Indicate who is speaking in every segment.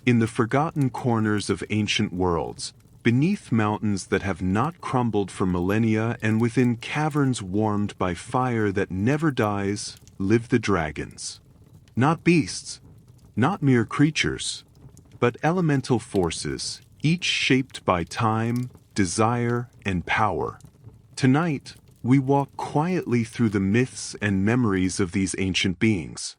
Speaker 1: In the forgotten corners of ancient worlds, beneath mountains that have not crumbled for millennia and within caverns warmed by fire that never dies, live the dragons. Not beasts, not mere creatures, but elemental forces, each shaped by time, desire, and power. Tonight, we walk quietly through the myths and memories of these ancient beings.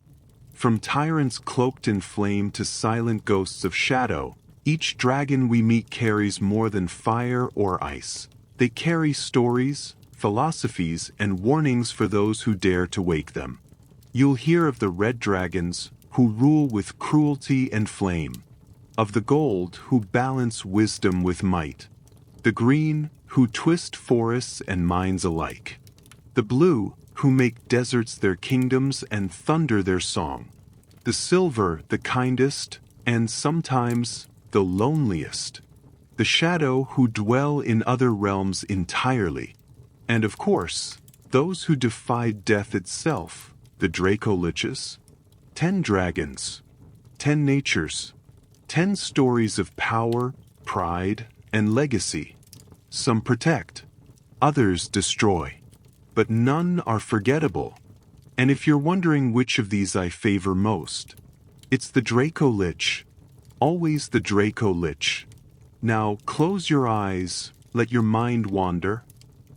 Speaker 1: From tyrants cloaked in flame to silent ghosts of shadow, each dragon we meet carries more than fire or ice. They carry stories, philosophies, and warnings for those who dare to wake them. You'll hear of the red dragons, who rule with cruelty and flame, of the gold, who balance wisdom with might, the green, who twist forests and minds alike, the blue, who make deserts their kingdoms and thunder their song, the silver, the kindest, and sometimes the loneliest, the shadow, who dwell in other realms entirely, and of course, those who defied death itself, the Dracoliches. 10 dragons, 10 natures, 10 stories of power, pride, and legacy. Some protect, others destroy, but none are forgettable. And if you're wondering which of these I favor most, it's the Dracolich. Always the Dracolich. Now close your eyes, let your mind wander,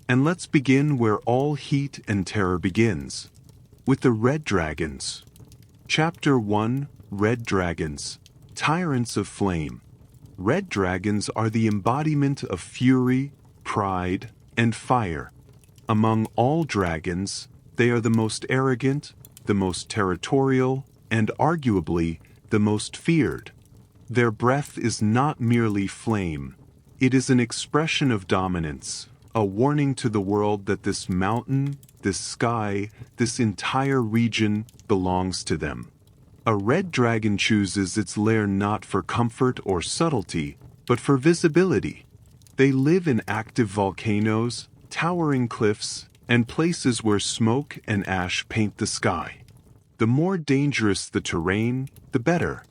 Speaker 1: and let's begin where all heat and terror begins, with the red dragons. Chapter 1, Red Dragons, Tyrants of Flame. Red dragons are the embodiment of fury, pride, and fire. Among all dragons, they are the most arrogant, the most territorial, and arguably the most feared. Their breath is not merely flame, it is an expression of dominance, a warning to the world that this mountain, this sky, this entire region belongs to them. A red dragon chooses its lair not for comfort or subtlety, but for visibility. They live in active volcanoes, towering cliffs, and places where smoke and ash paint the sky. The more dangerous the terrain, the better.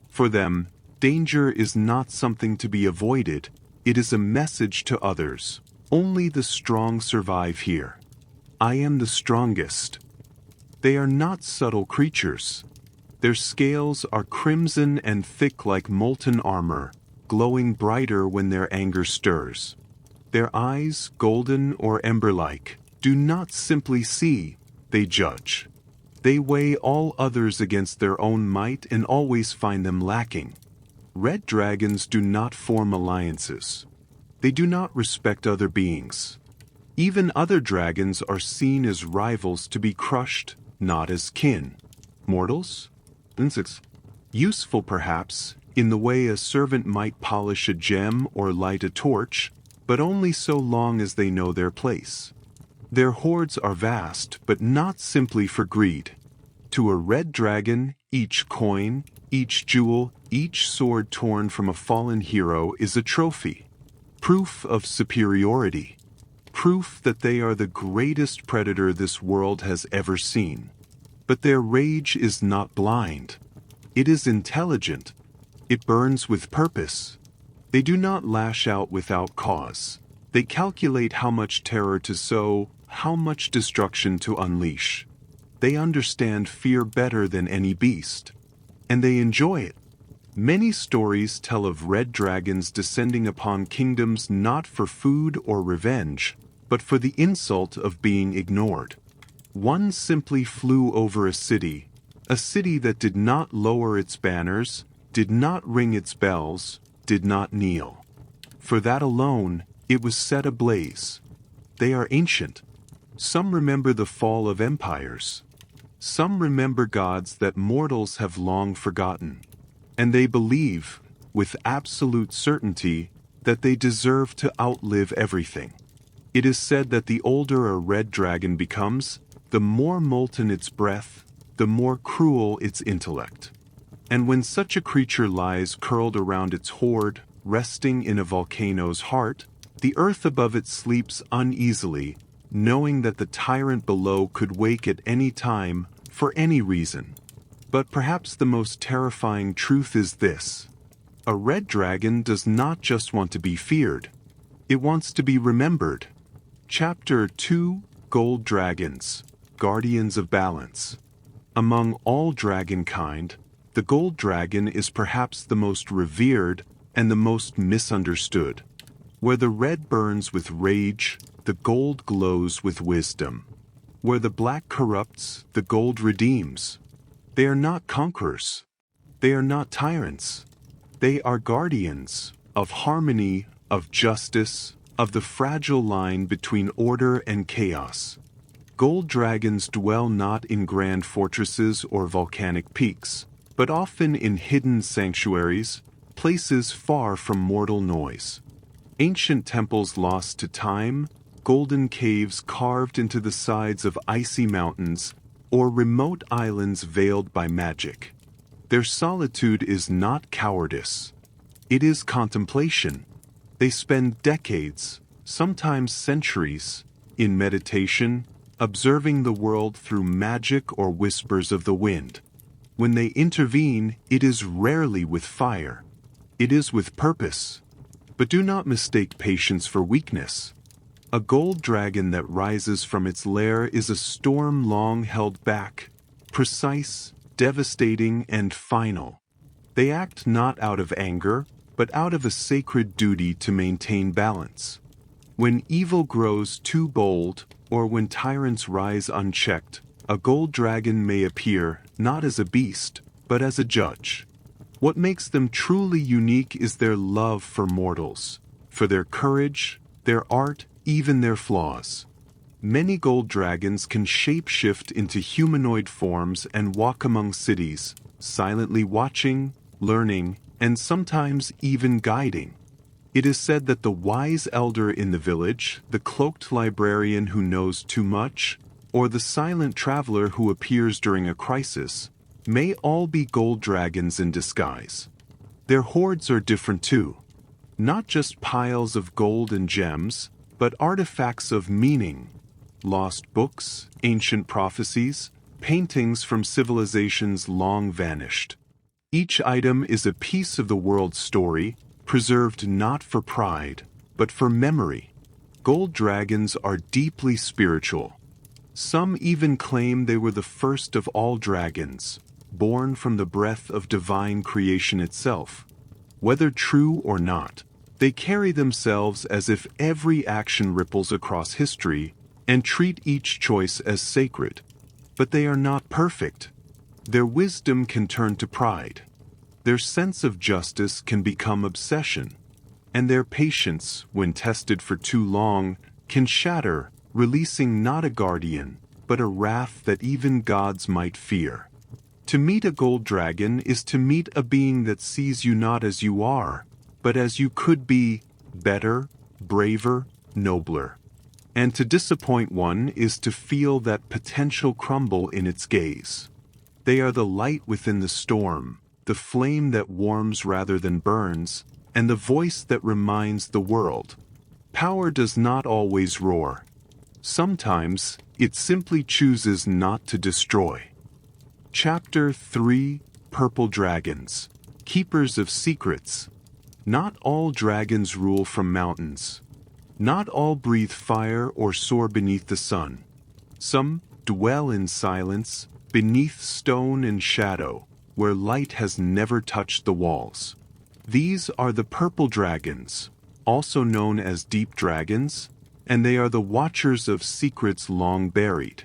Speaker 1: For them, danger is not something to be avoided, it is a message to others. Only the strong survive here. I am the strongest. They are not subtle creatures. Their scales are crimson and thick like molten armor, glowing brighter when their anger stirs. Their eyes, golden or ember-like, do not simply see, they judge. They weigh all others against their own might and always find them lacking. Red dragons do not form alliances. They do not respect other beings. Even other dragons are seen as rivals to be crushed, not as kin. Mortals? Insects. Useful perhaps, in the way a servant might polish a gem or light a torch, but only so long as they know their place. Their hoards are vast, but not simply for greed. To a red dragon, each coin, each jewel, each sword torn from a fallen hero is a trophy. Proof of superiority. Proof that they are the greatest predator this world has ever seen. But their rage is not blind. It is intelligent. It burns with purpose. They do not lash out without cause. They calculate how much terror to sow, how much destruction to unleash. They understand fear better than any beast. And they enjoy it. Many stories tell of red dragons descending upon kingdoms not for food or revenge, but for the insult of being ignored. One simply flew over a city that did not lower its banners, did not ring its bells, did not kneel. For that alone, it was set ablaze. They are ancient. Some remember the fall of empires. Some remember gods that mortals have long forgotten. And they believe, with absolute certainty, that they deserve to outlive everything. It is said that the older a red dragon becomes, the more molten its breath, the more cruel its intellect. And when such a creature lies curled around its hoard, resting in a volcano's heart, the earth above it sleeps uneasily, knowing that the tyrant below could wake at any time, for any reason. But perhaps the most terrifying truth is this: A red dragon does not just want to be feared. It wants to be remembered. Chapter 2: Gold Dragons, Guardians of Balance. Among all dragonkind, the gold dragon is perhaps the most revered and the most misunderstood. Where the red burns with rage, the gold glows with wisdom. Where the black corrupts, the gold redeems. They are not conquerors. They are not tyrants. They are guardians of harmony, of justice, of the fragile line between order and chaos. Gold dragons dwell not in grand fortresses or volcanic peaks, but often in hidden sanctuaries, places far from mortal noise. Ancient temples lost to time, golden caves carved into the sides of icy mountains, or remote islands veiled by magic. Their solitude is not cowardice. It is contemplation. They spend decades, sometimes centuries, in meditation, observing the world through magic or whispers of the wind. When they intervene, it is rarely with fire. It is with purpose. But do not mistake patience for weakness. A gold dragon that rises from its lair is a storm long held back, precise, devastating, and final. They act not out of anger, but out of a sacred duty to maintain balance. When evil grows too bold, or when tyrants rise unchecked, a gold dragon may appear not as a beast, but as a judge. What makes them truly unique is their love for mortals, for their courage, their art, even their flaws. Many gold dragons can shape-shift into humanoid forms and walk among cities, silently watching, learning, and sometimes even guiding. It is said that the wise elder in the village, the cloaked librarian who knows too much, or the silent traveler who appears during a crisis, may all be gold dragons in disguise. Their hoards are different too. Not just piles of gold and gems, but artifacts of meaning. Lost books, ancient prophecies, paintings from civilizations long vanished. Each item is a piece of the world's story, preserved not for pride, but for memory. Gold dragons are deeply spiritual. Some even claim they were the first of all dragons, born from the breath of divine creation itself. Whether true or not, they carry themselves as if every action ripples across history and treat each choice as sacred. But they are not perfect. Their wisdom can turn to pride. Their sense of justice can become obsession. And their patience, when tested for too long, can shatter, releasing not a guardian, but a wrath that even gods might fear. To meet a gold dragon is to meet a being that sees you not as you are, but as you could be, better, braver, nobler. And to disappoint one is to feel that potential crumble in its gaze. They are the light within the storm, the flame that warms rather than burns, and the voice that reminds the world. Power does not always roar. Sometimes, it simply chooses not to destroy. Chapter 3: Purple Dragons, Keepers of Secrets. Not all dragons rule from mountains. Not all breathe fire or soar beneath the sun. Some dwell in silence, beneath stone and shadow, where light has never touched the walls. These are the purple dragons, also known as deep dragons, and they are the watchers of secrets long buried.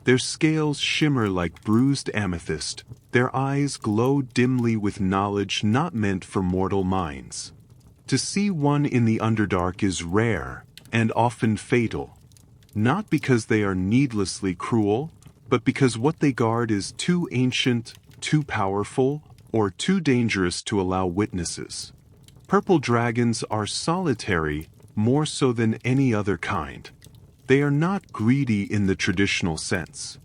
Speaker 1: Their scales shimmer like bruised amethyst, their eyes glow dimly with knowledge not meant for mortal minds. To see one in the Underdark is rare, and often fatal. Not because they are needlessly cruel, but because what they guard is too ancient, too powerful, or too dangerous to allow witnesses. Purple dragons are solitary, more so than any other kind. They are not greedy in the traditional sense.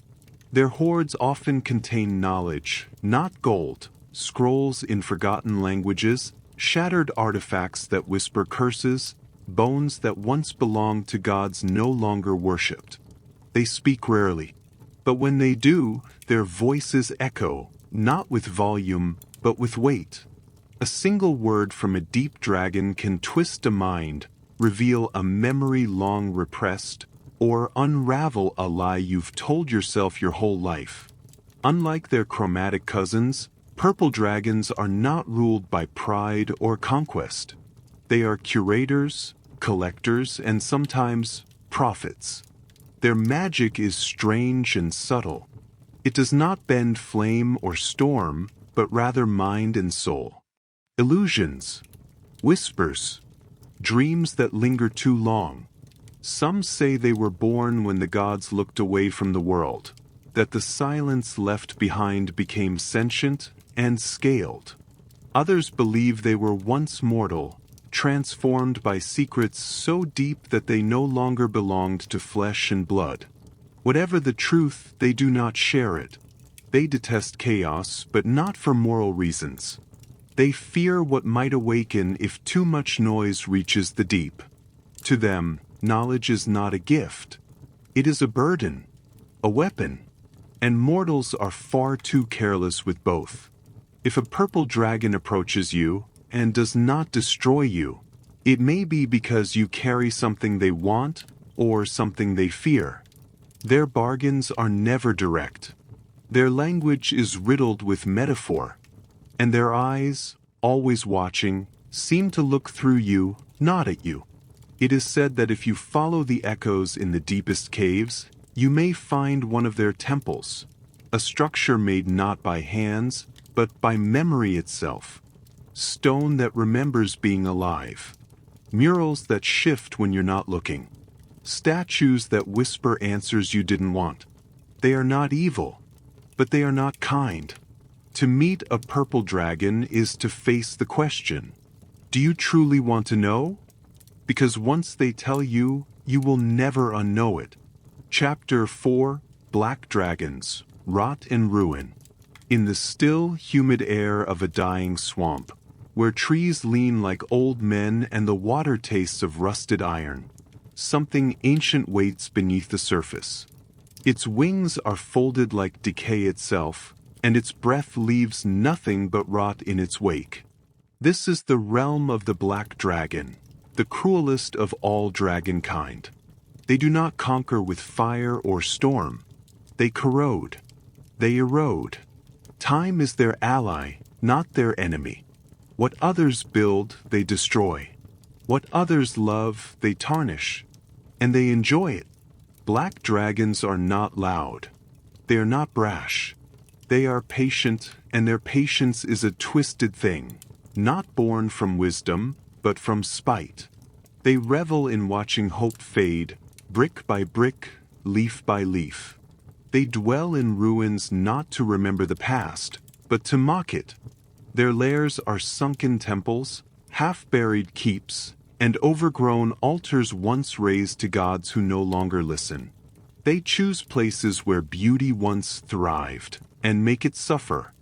Speaker 1: Their hoards often contain knowledge, not gold, scrolls in forgotten languages, shattered artifacts that whisper curses, bones that once belonged to gods no longer worshipped. They speak rarely, but when they do, their voices echo, not with volume, but with weight. A single word from a deep dragon can twist a mind, reveal a memory long repressed, or unravel a lie you've told yourself your whole life. Unlike their chromatic cousins, purple dragons are not ruled by pride or conquest. They are curators, collectors, and sometimes prophets. Their magic is strange and subtle. It does not bend flame or storm, but rather mind and soul. Illusions, whispers, dreams that linger too long. Some say they were born when the gods looked away from the world, that the silence left behind became sentient and scaled. Others believe they were once mortal, transformed by secrets so deep that they no longer belonged to flesh and blood. Whatever the truth, they do not share it. They detest chaos, but not for moral reasons. They fear what might awaken if too much noise reaches the deep. To them, knowledge is not a gift. It is a burden, a weapon, and mortals are far too careless with both. If a purple dragon approaches you and does not destroy you, it may be because you carry something they want or something they fear. Their bargains are never direct. Their language is riddled with metaphor, and their eyes, always watching, seem to look through you, not at you. It is said that if you follow the echoes in the deepest caves, you may find one of their temples, a structure made not by hands, but by memory itself. Stone that remembers being alive. Murals that shift when you're not looking. Statues that whisper answers you didn't want. They are not evil, but they are not kind. To meet a purple dragon is to face the question, do you truly want to know? Because once they tell you, you will never unknow it. Chapter 4, Black Dragons, Rot and Ruin. In the still, humid air of a dying swamp, where trees lean like old men and the water tastes of rusted iron, something ancient waits beneath the surface. Its wings are folded like decay itself, and its breath leaves nothing but rot in its wake. This is the realm of the black dragon, the cruelest of all dragonkind. They do not conquer with fire or storm. They corrode. They erode. Time is their ally, not their enemy. What others build, they destroy. What others love, they tarnish. And they enjoy it. Black dragons are not loud. They are not brash. They are patient, and their patience is a twisted thing, not born from wisdom, but from spite. They revel in watching hope fade, brick by brick, leaf by leaf. They dwell in ruins not to remember the past, but to mock it. Their lairs are sunken temples, half-buried keeps, and overgrown altars once raised to gods who no longer listen. They choose places where beauty once thrived, and make it suffer.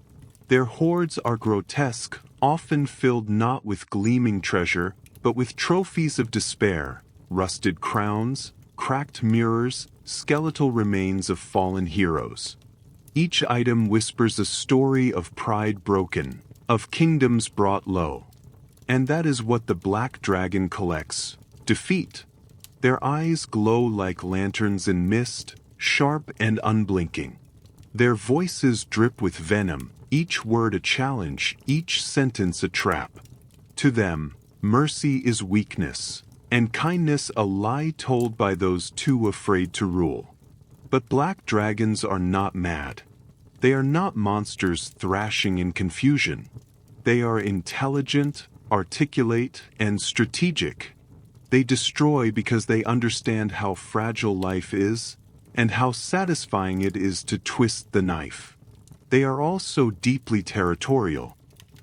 Speaker 1: Their hoards are grotesque, often filled not with gleaming treasure, but with trophies of despair, rusted crowns, cracked mirrors, skeletal remains of fallen heroes. Each item whispers a story of pride broken, of kingdoms brought low. And that is what the black dragon collects: defeat. Their eyes glow like lanterns in mist, sharp and unblinking. Their voices drip with venom, each word a challenge, each sentence a trap. To them, mercy is weakness, and kindness a lie told by those too afraid to rule. But black dragons are not mad. They are not monsters thrashing in confusion. They are intelligent, articulate, and strategic. They destroy because they understand how fragile life is, and how satisfying it is to twist the knife. They are also deeply territorial.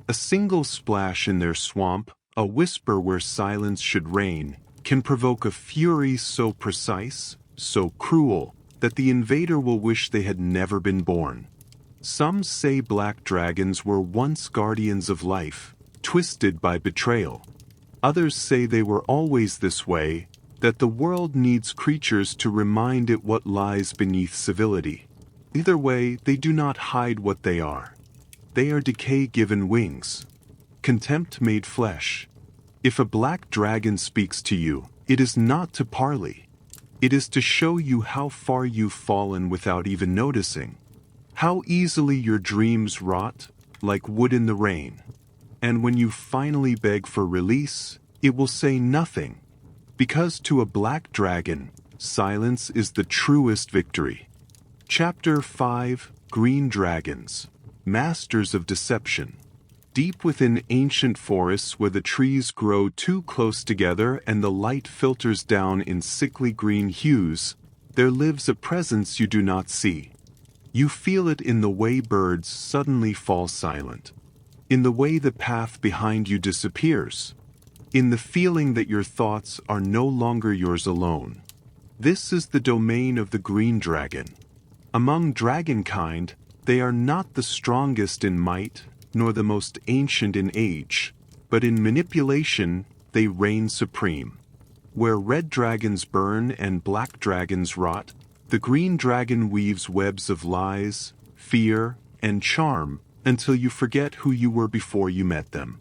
Speaker 1: A single splash in their swamp, a whisper where silence should reign, can provoke a fury so precise, so cruel, that the invader will wish they had never been born. Some say black dragons were once guardians of life, twisted by betrayal. Others say they were always this way, that the world needs creatures to remind it what lies beneath civility. Either way, they do not hide what they are. They are decay given wings. contempt made flesh. If a black dragon speaks to you, it is not to parley. It is to show you how far you've fallen without even noticing. How easily your dreams rot, like wood in the rain. And when you finally beg for release, it will say nothing. Because to a black dragon, silence is the truest victory. Chapter 5: Green Dragons, Masters of Deception. Deep within ancient forests where the trees grow too close together and the light filters down in sickly green hues, there lives a presence you do not see. You feel it in the way birds suddenly fall silent, in the way the path behind you disappears, in the feeling that your thoughts are no longer yours alone. This is the domain of the green dragon. Among dragonkind, they are not the strongest in might, nor the most ancient in age, but in manipulation they reign supreme. Where red dragons burn and black dragons rot, the green dragon weaves webs of lies, fear, and charm until you forget who you were before you met them.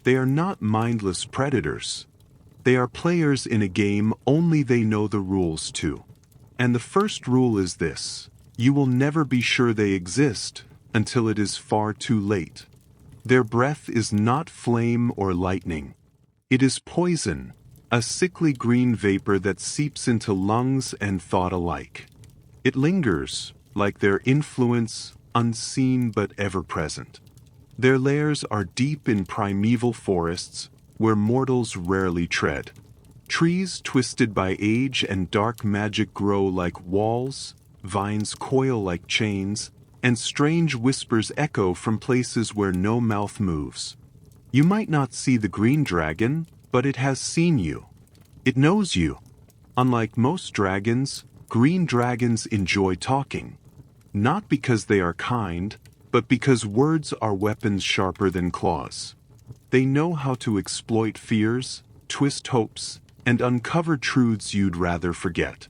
Speaker 1: They are not mindless predators. They are players in a game only they know the rules to. And the first rule is this: you will never be sure they exist until it is far too late. Their breath is not flame or lightning. It is poison, a sickly green vapor that seeps into lungs and thought alike. It lingers, like their influence, unseen but ever-present. Their lairs are deep in primeval forests, where mortals rarely tread. Trees twisted by age and dark magic grow like walls, vines coil like chains, and strange whispers echo from places where no mouth moves. You might not see the green dragon, but it has seen you. It knows you. Unlike most dragons, green dragons enjoy talking. Not because they are kind, but because words are weapons sharper than claws. They know how to exploit fears, twist hopes, and uncover truths you'd rather forget.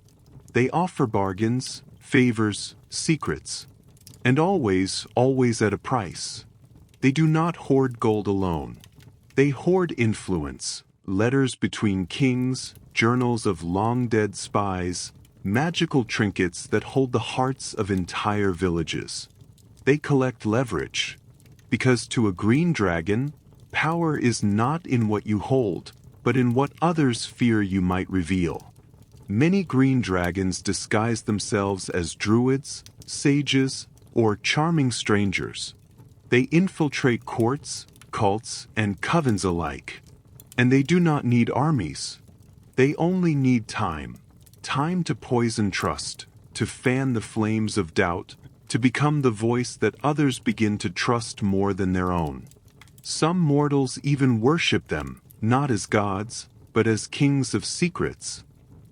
Speaker 1: They offer bargains, favors, secrets. And always, always at a price. They do not hoard gold alone. They hoard influence, letters between kings, journals of long-dead spies, magical trinkets that hold the hearts of entire villages. They collect leverage, because to a green dragon, power is not in what you hold, but in what others fear you might reveal. Many green dragons disguise themselves as druids, sages, or charming strangers. They infiltrate courts, cults, and covens alike. And they do not need armies. They only need time. Time to poison trust, to fan the flames of doubt, to become the voice that others begin to trust more than their own. Some mortals even worship them, not as gods, but as kings of secrets,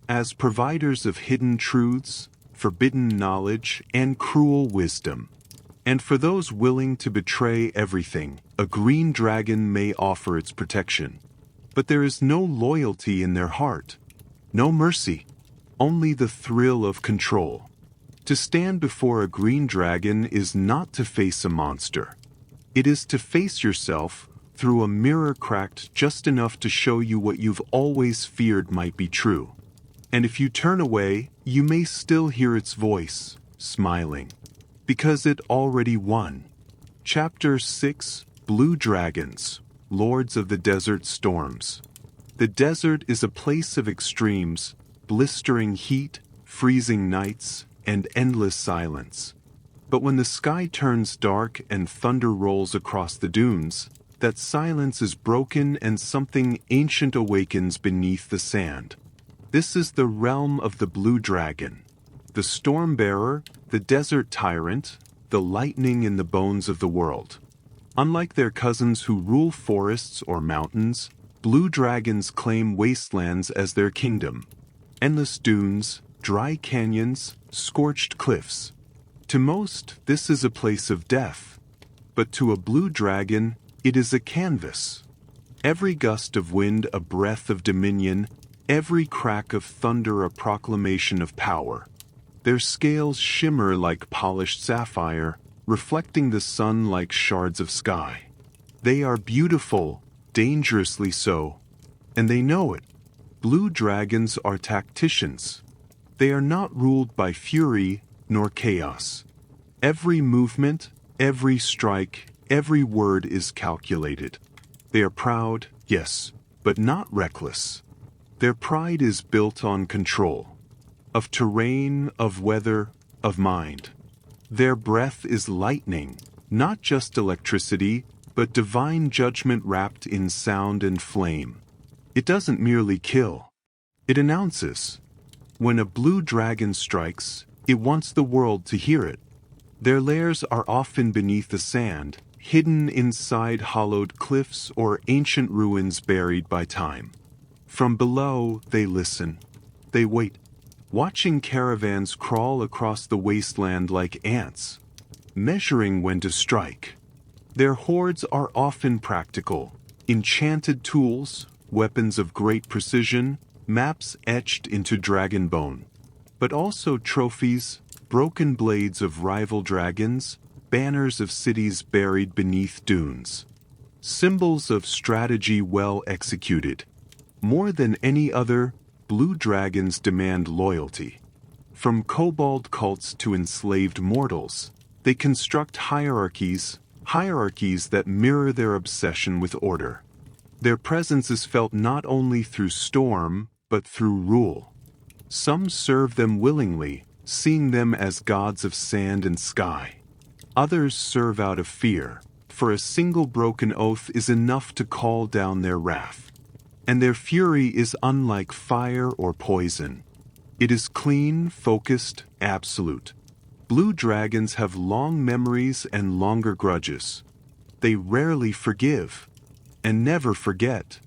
Speaker 1: as providers of hidden truths, forbidden knowledge, and cruel wisdom. And for those willing to betray everything, a green dragon may offer its protection. But there is no loyalty in their heart, no mercy, only the thrill of control. To stand before a green dragon is not to face a monster. It is to face yourself through a mirror cracked just enough to show you what you've always feared might be true. And if you turn away, you may still hear its voice, smiling, because it already won. Chapter 6: Blue Dragons, Lords of the Desert Storms. The desert is a place of extremes, blistering heat, freezing nights, and endless silence. But when the sky turns dark and thunder rolls across the dunes, that silence is broken and something ancient awakens beneath the sand. This is the realm of the blue dragon, the storm bearer, the desert tyrant, the lightning in the bones of the world. Unlike their cousins who rule forests or mountains, blue dragons claim wastelands as their kingdom. Endless dunes, dry canyons, scorched cliffs. To most, this is a place of death. But to a blue dragon, it is a canvas. Every gust of wind a breath of dominion, every crack of thunder a proclamation of power. Their scales shimmer like polished sapphire, reflecting the sun like shards of sky. They are beautiful, dangerously so, and they know it. Blue dragons are tacticians. They are not ruled by fury nor chaos. Every movement, every strike, every word is calculated. They are proud, yes, but not reckless. Their pride is built on control. Of terrain, of weather, of mind. Their breath is lightning, not just electricity, but divine judgment wrapped in sound and flame. It doesn't merely kill. It announces. When a blue dragon strikes, it wants the world to hear it. Their lairs are often beneath the sand, hidden inside hollowed cliffs or ancient ruins buried by time. From below, they listen. They wait, watching caravans crawl across the wasteland like ants, measuring when to strike. Their hoards are often practical, enchanted tools, weapons of great precision, maps etched into dragon bone, but also trophies, broken blades of rival dragons, banners of cities buried beneath dunes. Symbols of strategy well executed. More than any other, blue dragons demand loyalty. From kobold cults to enslaved mortals, they construct hierarchies that mirror their obsession with order. Their presence is felt not only through storm, but through rule. Some serve them willingly, seeing them as gods of sand and sky. Others serve out of fear, for a single broken oath is enough to call down their wrath. And their fury is unlike fire or poison. It is clean, focused, absolute. Blue dragons have long memories and longer grudges. They rarely forgive, and never forget.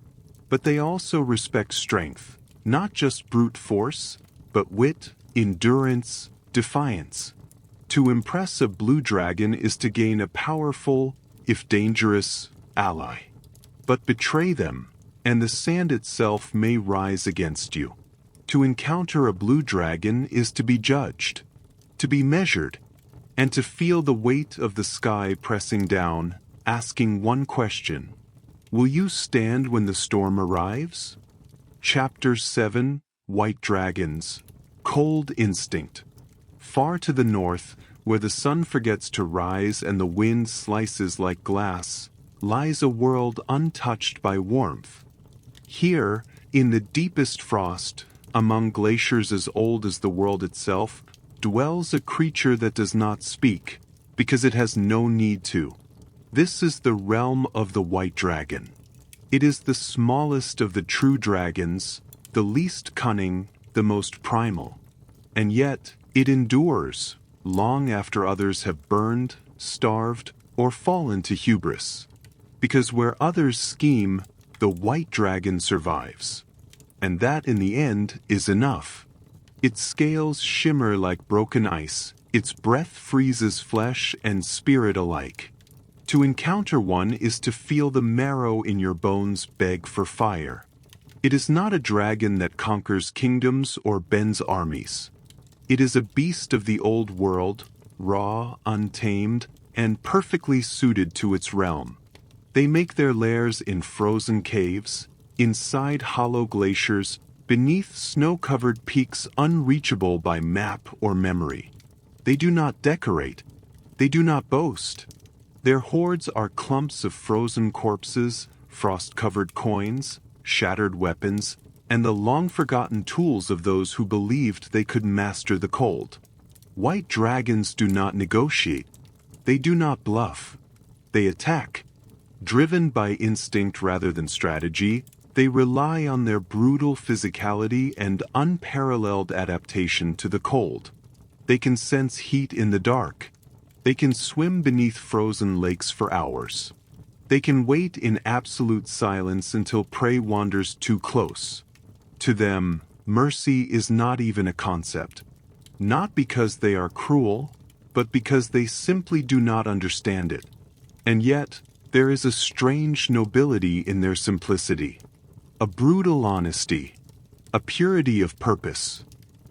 Speaker 1: But they also respect strength, not just brute force, but wit, endurance, defiance. To impress a blue dragon is to gain a powerful, if dangerous, ally. But betray them, and the sand itself may rise against you. To encounter a blue dragon is to be judged, to be measured, and to feel the weight of the sky pressing down, asking one question: will you stand when the storm arrives? Chapter 7, White Dragons. Cold Instinct. Far to the north, where the sun forgets to rise and the wind slices like glass, lies a world untouched by warmth. Here, in the deepest frost, among glaciers as old as the world itself, dwells a creature that does not speak, because it has no need to. This is the realm of the White Dragon. It is the smallest of the true dragons, the least cunning, the most primal. And yet, it endures, long after others have burned, starved, or fallen to hubris. Because where others scheme, the White Dragon survives. And that in the end is enough. Its scales shimmer like broken ice, its breath freezes flesh and spirit alike. To encounter one is to feel the marrow in your bones beg for fire. It is not a dragon that conquers kingdoms or bends armies. It is a beast of the old world, raw, untamed, and perfectly suited to its realm. They make their lairs in frozen caves, inside hollow glaciers, beneath snow-covered peaks unreachable by map or memory. They do not decorate. They do not boast. Their hoards are clumps of frozen corpses, frost-covered coins, shattered weapons, and the long-forgotten tools of those who believed they could master the cold. White dragons do not negotiate. They do not bluff. They attack. Driven by instinct rather than strategy, they rely on their brutal physicality and unparalleled adaptation to the cold. They can sense heat in the dark. They can swim beneath frozen lakes for hours. They can wait in absolute silence until prey wanders too close. To them, mercy is not even a concept. Not because they are cruel, but because they simply do not understand it. And yet, there is a strange nobility in their simplicity. A brutal honesty. A purity of purpose.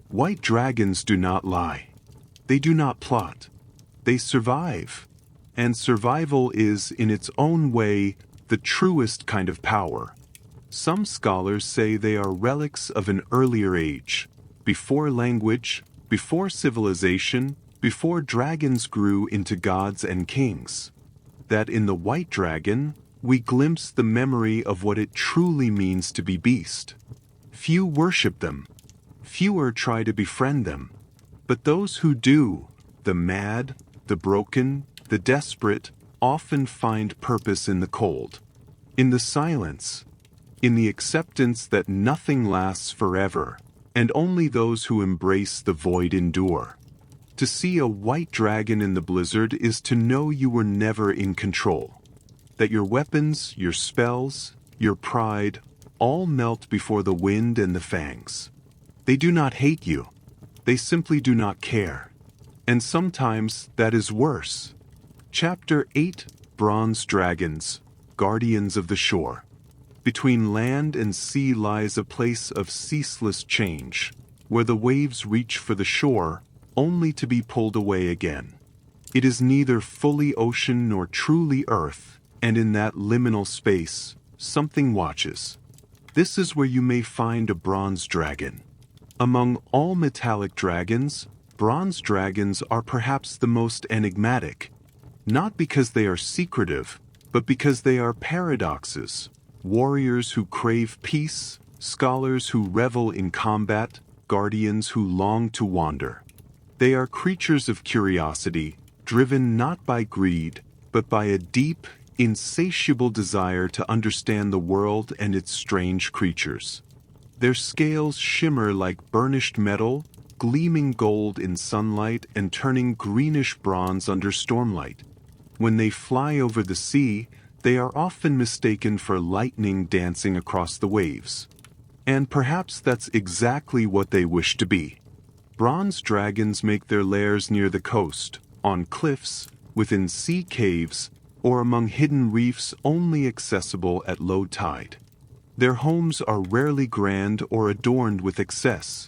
Speaker 1: White dragons do not lie. They do not plot. They survive. and survival is, in its own way, the truest kind of power. Some scholars say they are relics of an earlier age, before language, before civilization, before dragons grew into gods and kings. That in the white dragon, we glimpse the memory of what it truly means to be beast. Few worship them. Fewer try to befriend them. But those who do, the mad, the broken, the desperate, often find purpose in the cold, in the silence, in the acceptance that nothing lasts forever, and only those who embrace the void endure. To see a white dragon in the blizzard is to know you were never in control, that your weapons, your spells, your pride, all melt before the wind and the fangs. They do not hate you. They simply do not care. And sometimes that is worse. Chapter 8: Bronze Dragons, Guardians of the Shore. Between land and sea lies a place of ceaseless change, where the waves reach for the shore, only to be pulled away again. It is neither fully ocean nor truly earth, and in that liminal space, something watches. This is where you may find a bronze dragon. Among all metallic dragons, bronze dragons are perhaps the most enigmatic, not because they are secretive, but because they are paradoxes. Warriors who crave peace, scholars who revel in combat, guardians who long to wander. They are creatures of curiosity, driven not by greed, but by a deep, insatiable desire to understand the world and its strange creatures. Their scales shimmer like burnished metal, gleaming gold in sunlight and turning greenish bronze under stormlight. When they fly over the sea, they are often mistaken for lightning dancing across the waves. And perhaps that's exactly what they wish to be. Bronze dragons make their lairs near the coast, on cliffs, within sea caves, or among hidden reefs only accessible at low tide. Their homes are rarely grand or adorned with excess.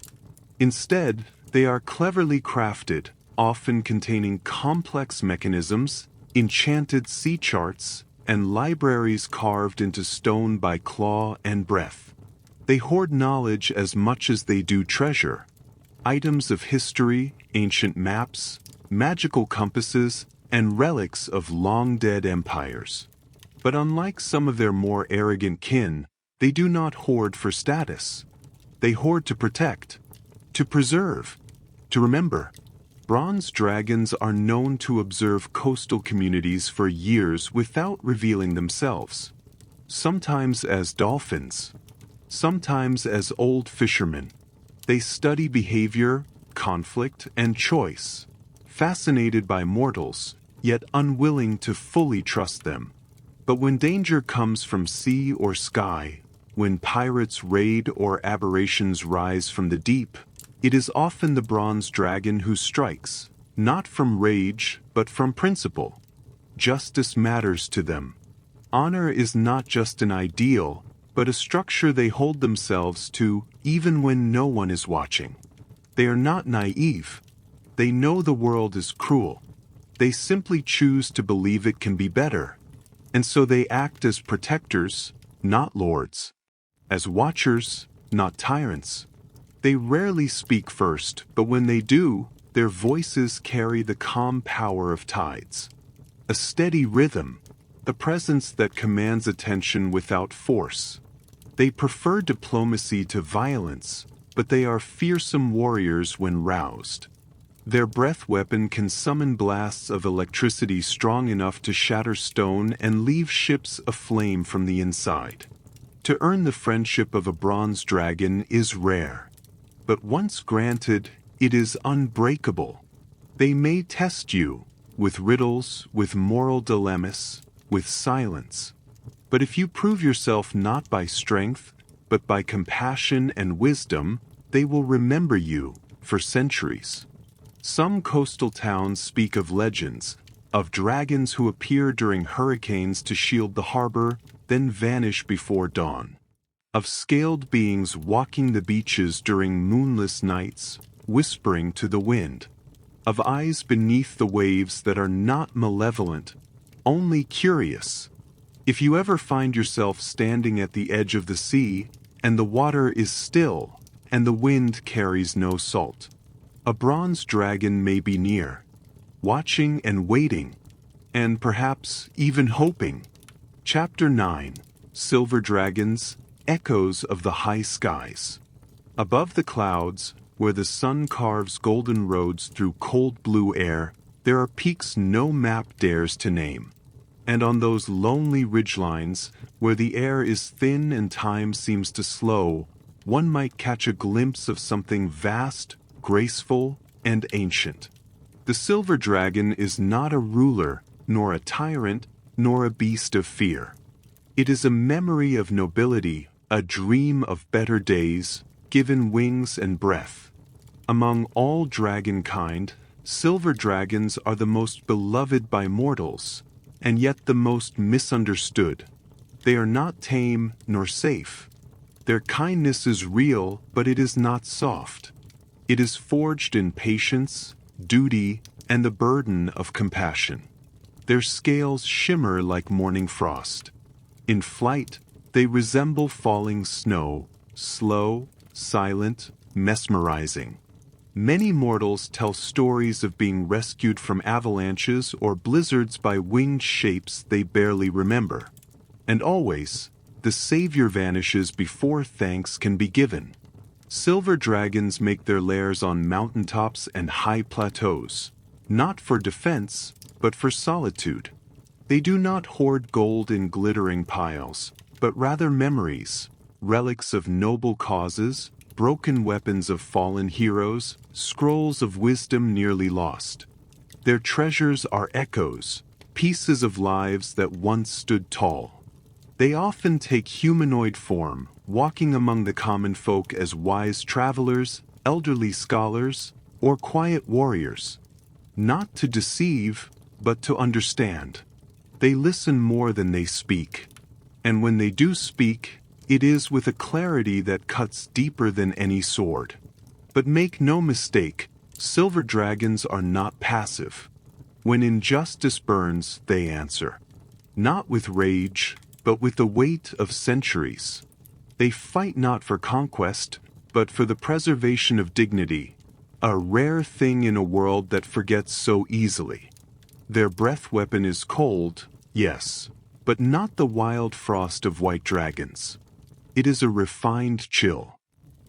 Speaker 1: Instead, they are cleverly crafted, often containing complex mechanisms, enchanted sea charts, and libraries carved into stone by claw and breath. They hoard knowledge as much as they do treasure. Items of history, ancient maps, magical compasses, and relics of long-dead empires. But unlike some of their more arrogant kin, they do not hoard for status. They hoard to protect, to preserve, to remember. Bronze dragons are known to observe coastal communities for years without revealing themselves. Sometimes as dolphins, sometimes as old fishermen. They study behavior, conflict, and choice, fascinated by mortals, yet unwilling to fully trust them. But when danger comes from sea or sky, when pirates raid or aberrations rise from the deep, it is often the bronze dragon who strikes, not from rage, but from principle. Justice matters to them. Honor is not just an ideal, but a structure they hold themselves to even when no one is watching. They are not naive. They know the world is cruel. They simply choose to believe it can be better. And so they act as protectors, not lords. As watchers, not tyrants. They rarely speak first, but when they do, their voices carry the calm power of tides. A steady rhythm, a presence that commands attention without force. They prefer diplomacy to violence, but they are fearsome warriors when roused. Their breath weapon can summon blasts of electricity strong enough to shatter stone and leave ships aflame from the inside. To earn the friendship of a bronze dragon is rare. But once granted, it is unbreakable. They may test you, with riddles, with moral dilemmas, with silence. But if you prove yourself not by strength, but by compassion and wisdom, they will remember you for centuries. Some coastal towns speak of legends, of dragons who appear during hurricanes to shield the harbor, then vanish before dawn. Of scaled beings walking the beaches during moonless nights, whispering to the wind. Of eyes beneath the waves that are not malevolent, only curious. If you ever find yourself standing at the edge of the sea, and the water is still, and the wind carries no salt, a bronze dragon may be near, watching and waiting, and perhaps even hoping. Chapter 9. Silver Dragons, Echoes of the High Skies. Above the clouds, where the sun carves golden roads through cold blue air, there are peaks no map dares to name. And on those lonely ridgelines, where the air is thin and time seems to slow, one might catch a glimpse of something vast, graceful, and ancient. The silver dragon is not a ruler, nor a tyrant, nor a beast of fear. It is a memory of nobility, a dream of better days, given wings and breath. Among all dragonkind, silver dragons are the most beloved by mortals, and yet the most misunderstood. They are not tame nor safe. Their kindness is real, but it is not soft. It is forged in patience, duty, and the burden of compassion. Their scales shimmer like morning frost. In flight, they resemble falling snow, slow, silent, mesmerizing. Many mortals tell stories of being rescued from avalanches or blizzards by winged shapes they barely remember. And always, the savior vanishes before thanks can be given. Silver dragons make their lairs on mountaintops and high plateaus, not for defense, but for solitude. They do not hoard gold in glittering piles, but rather memories, relics of noble causes, broken weapons of fallen heroes, scrolls of wisdom nearly lost. Their treasures are echoes, pieces of lives that once stood tall. They often take humanoid form, walking among the common folk as wise travelers, elderly scholars, or quiet warriors. Not to deceive, but to understand. They listen more than they speak. And when they do speak, it is with a clarity that cuts deeper than any sword. But make no mistake, silver dragons are not passive. When injustice burns, they answer. Not with rage, but with the weight of centuries. They fight not for conquest, but for the preservation of dignity, a rare thing in a world that forgets so easily. Their breath weapon is cold, yes, but not the wild frost of white dragons. It is a refined chill,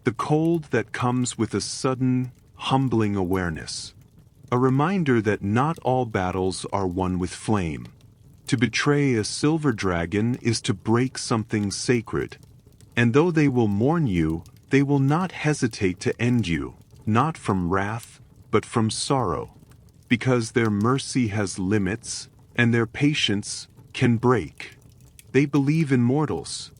Speaker 1: the cold that comes with a sudden, humbling awareness, a reminder that not all battles are won with flame. To betray a silver dragon is to break something sacred, and though they will mourn you, they will not hesitate to end you, not from wrath, but from sorrow, because their mercy has limits, and their patience can break. They believe in mortals,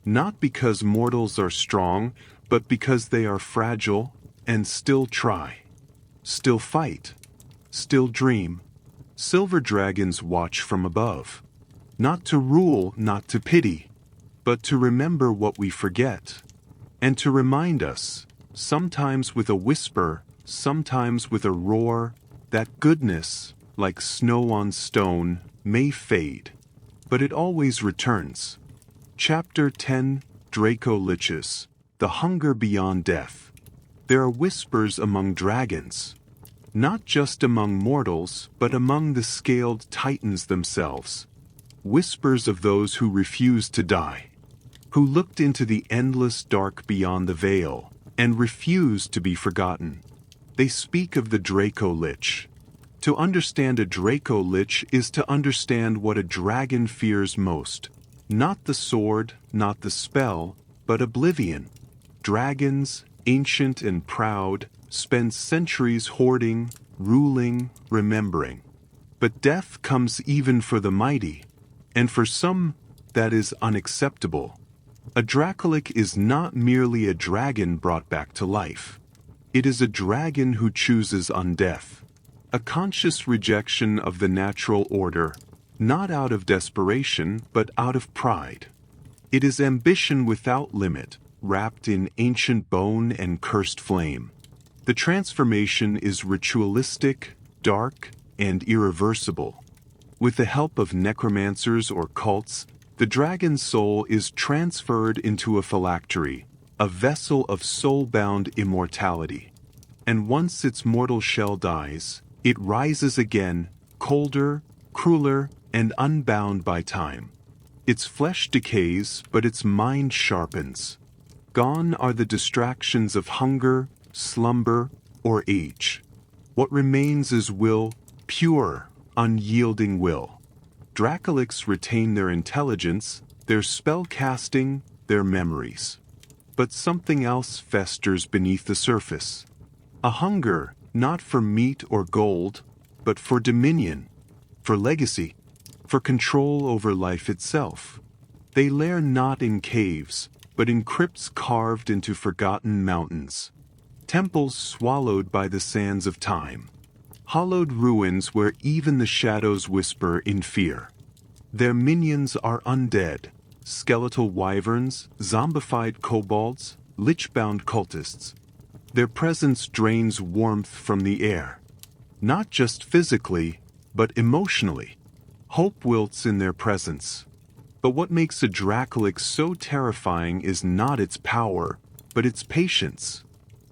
Speaker 1: not because mortals are strong, but because they are fragile and still try, still fight, still dream. Silver dragons watch from above, not to rule, not to pity, but to remember what we forget, and to remind us, sometimes with a whisper, sometimes with a roar, that goodness, like snow on stone, may fade, but it always returns. Chapter 10. Dracoliches, the hunger beyond death. There are whispers among dragons, not just among mortals, but among the scaled titans themselves. Whispers of those who refuse to die, who looked into the endless dark beyond the veil, and refused to be forgotten. They speak of the Dracolich. To understand a Dracolich is to understand what a dragon fears most. Not the sword, not the spell, but oblivion. Dragons, ancient and proud, spend centuries hoarding, ruling, remembering. But death comes even for the mighty, and for some that is unacceptable. A Dracolich is not merely a dragon brought back to life. It is a dragon who chooses undeath, a conscious rejection of the natural order, not out of desperation, but out of pride. It is ambition without limit, wrapped in ancient bone and cursed flame. The transformation is ritualistic, dark, and irreversible. With the help of necromancers or cults, the dragon's soul is transferred into a phylactery, a vessel of soul-bound immortality. And once its mortal shell dies, it rises again, colder, crueler, and unbound by time. Its flesh decays, but its mind sharpens. Gone are the distractions of hunger, slumber, or age. What remains is will, pure, unyielding will. Dracoliches retain their intelligence, their spell casting, their memories. But something else festers beneath the surface. A hunger, not for meat or gold, but for dominion, for legacy, for control over life itself. They lair not in caves, but in crypts carved into forgotten mountains. Temples swallowed by the sands of time. Hollowed ruins where even the shadows whisper in fear. Their minions are undead, skeletal wyverns, zombified kobolds, lich-bound cultists. Their presence drains warmth from the air. Not just physically, but emotionally. Hope wilts in their presence. But what makes a Dracolich so terrifying is not its power, but its patience.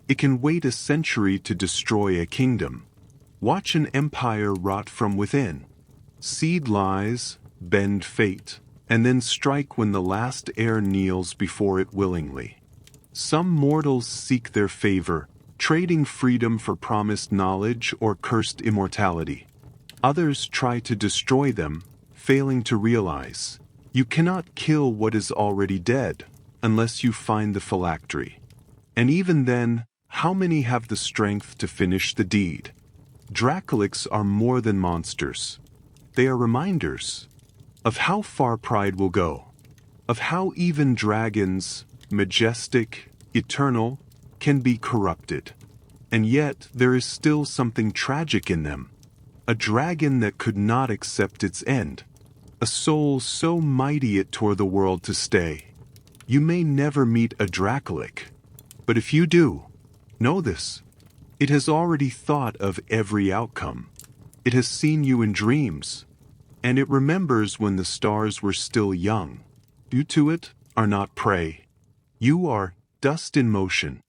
Speaker 1: It can wait a century to destroy a kingdom. Watch an empire rot from within. Seed lies, bend fate, and then strike when the last heir kneels before it willingly. Some mortals seek their favor, trading freedom for promised knowledge or cursed immortality. Others try to destroy them, failing to realize. You cannot kill what is already dead, unless you find the phylactery. And even then, how many have the strength to finish the deed? Dracoliches are more than monsters. They are reminders of how far pride will go, of how even dragons, majestic, eternal, can be corrupted. And yet there is still something tragic in them. A dragon that could not accept its end. A soul so mighty it tore the world to stay. You may never meet a Dracolich, but if you do, know this. It has already thought of every outcome. It has seen you in dreams, and it remembers when the stars were still young. You to it are not prey. You are dust in motion.